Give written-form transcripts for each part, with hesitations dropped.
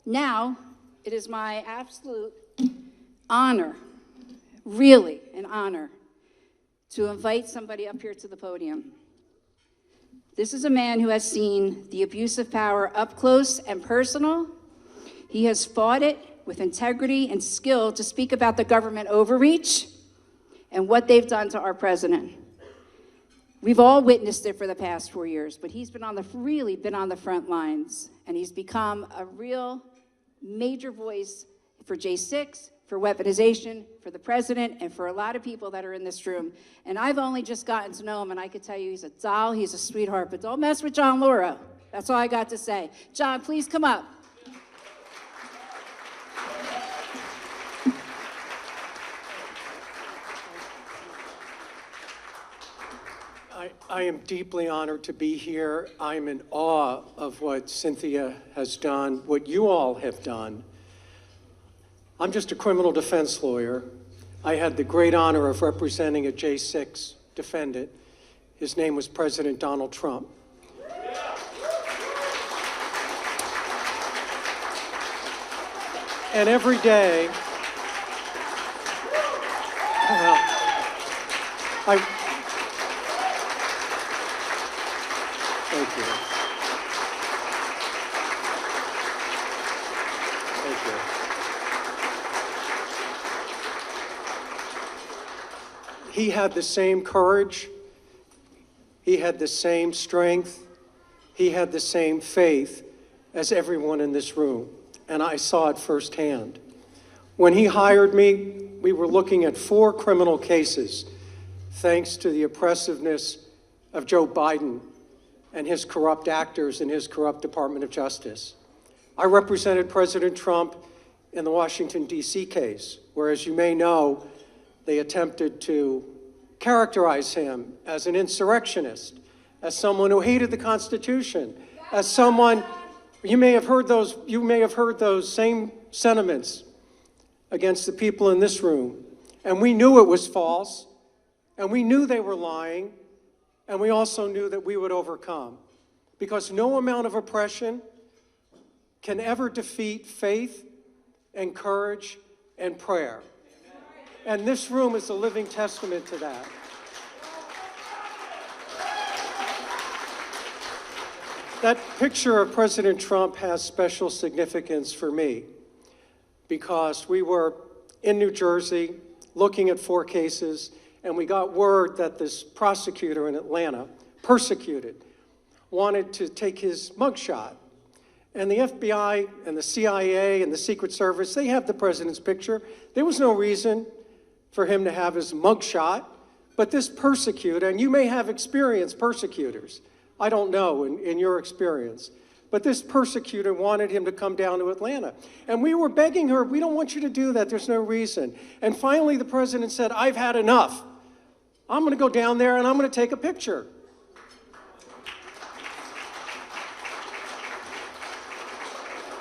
Now, it is my absolute honor, really an honor, to invite somebody up here to the podium. This is a man who has seen the abuse of power up close and personal. He has fought it with integrity and skill to speak about the government overreach and what they've done to our president. We've all witnessed it for the past 4 years, but he's really been on the front lines, and he's become a real major voice for J6, for weaponization, for the president, and for a lot of people that are in this room. And I've only just gotten to know him, and I could tell you he's a doll, he's a sweetheart, but don't mess with John Lauro. That's all I got to say. John, please come up. I am deeply honored to be here. I'm in awe of what Cynthia has done, what you all have done. I'm just a criminal defense lawyer. I had the great honor of representing a J6 defendant. His name was President Donald Trump. And every day, Thank you. Thank you. He had the same courage. He had the same strength. He had the same faith as everyone in this room. And I saw it firsthand. When he hired me, we were looking at 4 criminal cases, thanks to the oppressiveness of Joe Biden and his corrupt actors in his corrupt Department of Justice. I represented President Trump in the Washington, D.C. case, where, as you may know, they attempted to characterize him as an insurrectionist, as someone who hated the Constitution, as someone, you may have heard those same sentiments against the people in this room. And we knew it was false, and we knew they were lying, and we also knew that we would overcome, because no amount of oppression can ever defeat faith and courage and prayer. And this room is a living testament to that. That picture of President Trump has special significance for me, because we were in New Jersey looking at 4 cases, and we got word that this prosecutor in Atlanta, persecuted, wanted to take his mugshot. And the FBI and the CIA and the Secret Service, they have the president's picture. There was no reason for him to have his mugshot, but this persecutor, and you may have experienced persecutors, I don't know in your experience, but this persecutor wanted him to come down to Atlanta. And we were begging her, we don't want you to do that, there's no reason. And finally the president said, I've had enough. I'm gonna go down there and I'm gonna take a picture.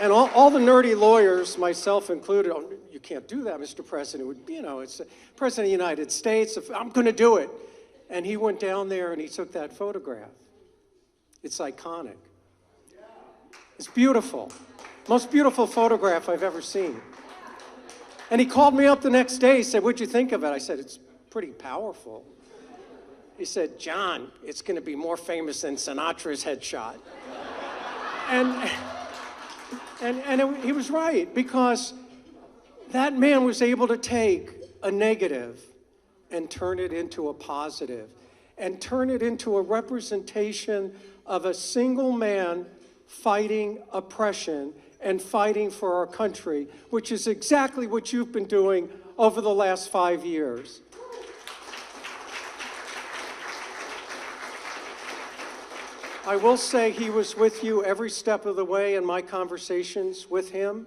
And all the nerdy lawyers, myself included, oh, you can't do that, Mr. President. You know, it's the President of the United States, I'm gonna do it. And he went down there and he took that photograph. It's iconic. It's beautiful. Most beautiful photograph I've ever seen. And he called me up the next day, he said, what'd you think of it? I said, it's pretty powerful. He said, John, it's gonna be more famous than Sinatra's headshot. He was right, because that man was able to take a negative and turn it into a positive, and turn it into a representation of a single man fighting oppression and fighting for our country, which is exactly what you've been doing over the last 5 years. I will say he was with you every step of the way in my conversations with him.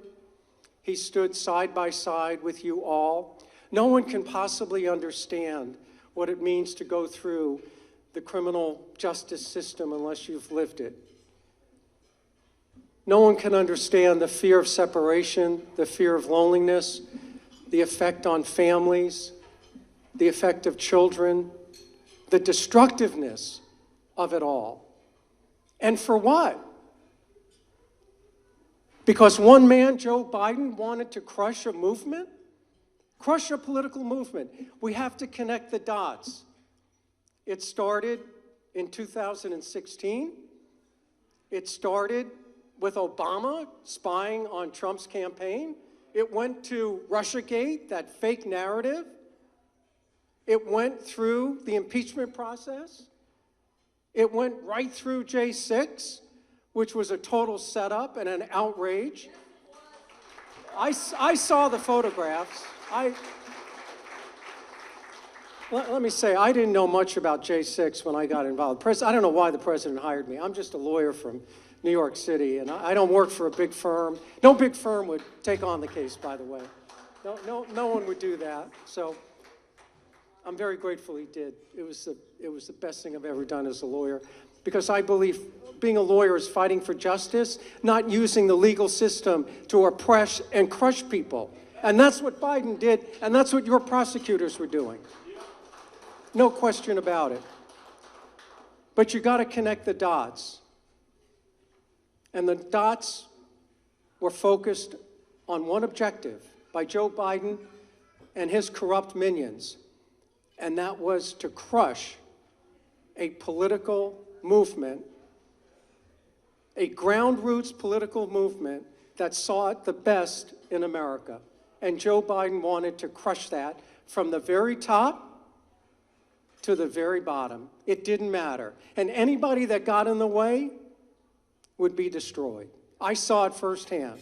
He stood side by side with you all. No one can possibly understand what it means to go through the criminal justice system unless you've lived it. No one can understand the fear of separation, the fear of loneliness, the effect on families, the effect of children, the destructiveness of it all. And for what? Because one man, Joe Biden, wanted to crush a movement, crush a political movement. We have to connect the dots. It started in 2016. It started with Obama spying on Trump's campaign. It went to Russiagate, that fake narrative. It went through the impeachment process. It went right through J6, which was a total setup and an outrage. I saw the photographs. Let me say, I didn't know much about J6 when I got involved. I don't know why the president hired me. I'm just a lawyer from New York City, and I don't work for a big firm. No big firm would take on the case, by the way. No one would do that. So I'm very grateful he did. It was the best thing I've ever done as a lawyer, because I believe being a lawyer is fighting for justice, not using the legal system to oppress and crush people. And that's what Biden did, and that's what your prosecutors were doing. No question about it. But you got to connect the dots. And the dots were focused on one objective by Joe Biden and his corrupt minions, and that was to crush a political movement, a ground roots political movement that sought the best in America. And Joe Biden wanted to crush that from the very top to the very bottom. It didn't matter. And anybody that got in the way would be destroyed. I saw it firsthand.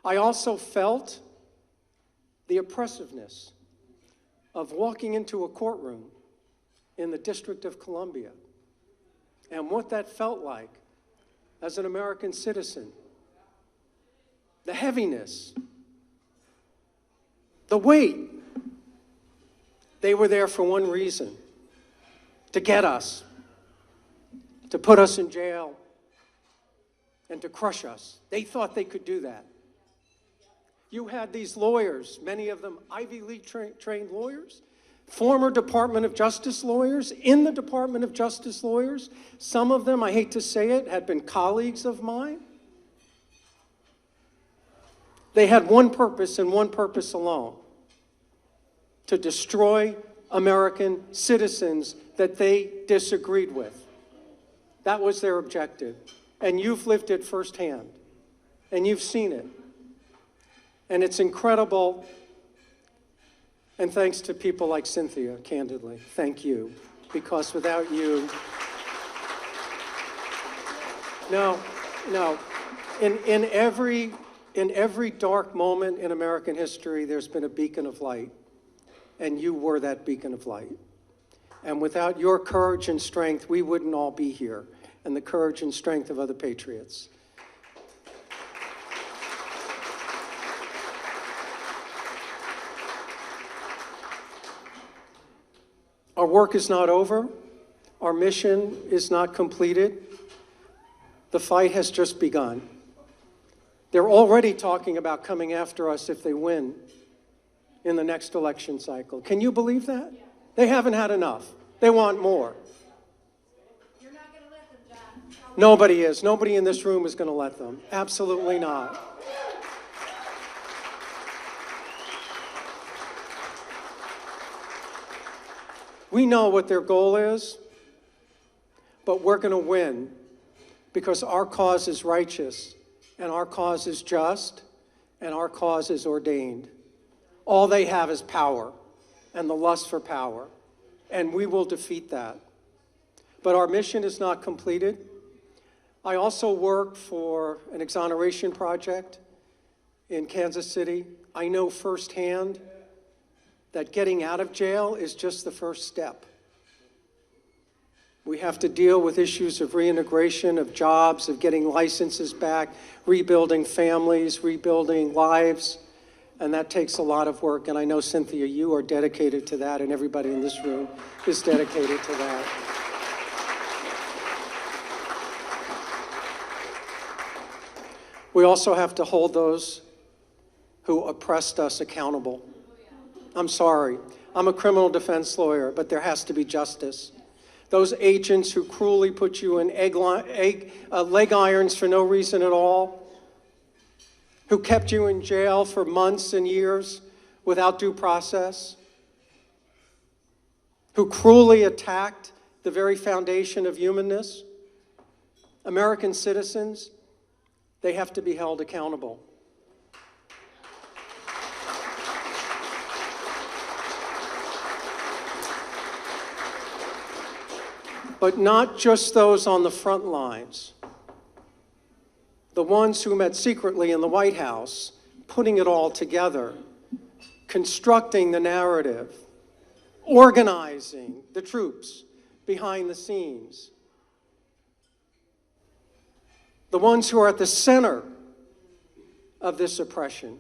I also felt the oppressiveness of walking into a courtroom in the District of Columbia and what that felt like as an American citizen. The heaviness, the weight. They were there for one reason: to get us, to put us in jail, and to crush us. They thought they could do that. You had these lawyers, many of them Ivy League trained lawyers, former Department of Justice lawyers, in the Department of Justice lawyers. Some of them, I hate to say it, had been colleagues of mine. They had one purpose and one purpose alone: to destroy American citizens that they disagreed with. That was their objective. And you've lived it firsthand. And you've seen it. And it's incredible. And thanks to people like Cynthia, candidly, thank you. Because without you, no, in every dark moment in American history, there's been a beacon of light. And you were that beacon of light. And without your courage and strength, we wouldn't all be here, and the courage and strength of other patriots. Our work is not over. Our mission is not completed. The fight has just begun. They're already talking about coming after us if they win in the next election cycle. Can you believe that? Yeah. They haven't had enough. They want more. You're not going to let them, John. Nobody is. Nobody in this room is going to let them. Absolutely not. We know what their goal is, but we're going to win because our cause is righteous, and our cause is just, and our cause is ordained. All they have is power and the lust for power, and we will defeat that. But our mission is not completed. I also work for an exoneration project in Kansas City. I know firsthand that getting out of jail is just the first step. We have to deal with issues of reintegration, of jobs, of getting licenses back, rebuilding families, rebuilding lives. And that takes a lot of work, and I know, Cynthia, you are dedicated to that, and everybody in this room is dedicated to that. We also have to hold those who oppressed us accountable. I'm sorry. I'm a criminal defense lawyer, but there has to be justice. Those agents who cruelly put you in leg irons for no reason at all, who kept you in jail for months and years without due process, who cruelly attacked the very foundation of humanness. American citizens, they have to be held accountable. But not just those on the front lines. The ones who met secretly in the White House, putting it all together, constructing the narrative, organizing the troops behind the scenes. The ones who are at the center of this oppression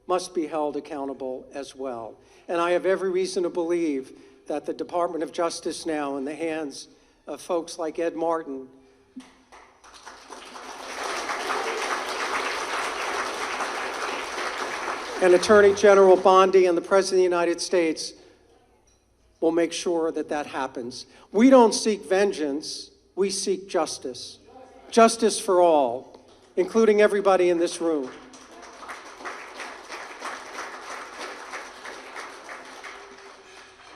must be held accountable as well. And I have every reason to believe that the Department of Justice now, in the hands of folks like Ed Martin, and Attorney General Bondi and the President of the United States, will make sure that that happens. We don't seek vengeance, we seek justice. Justice for all, including everybody in this room.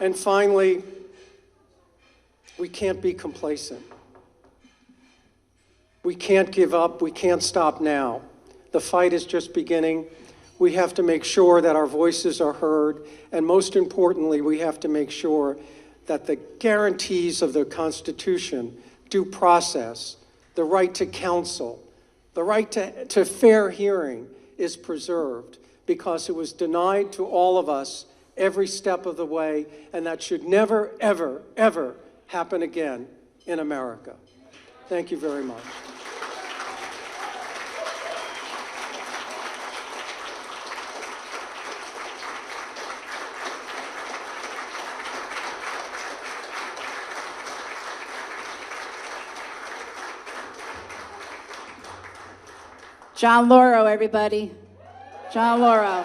And finally, we can't be complacent. We can't give up, we can't stop now. The fight is just beginning. We have to make sure that our voices are heard, and most importantly, we have to make sure that the guarantees of the Constitution, due process, the right to counsel, the right to fair hearing is preserved, because it was denied to all of us every step of the way, and that should never, ever, ever happen again in America. Thank you very much. John Lauro, everybody. John Lauro.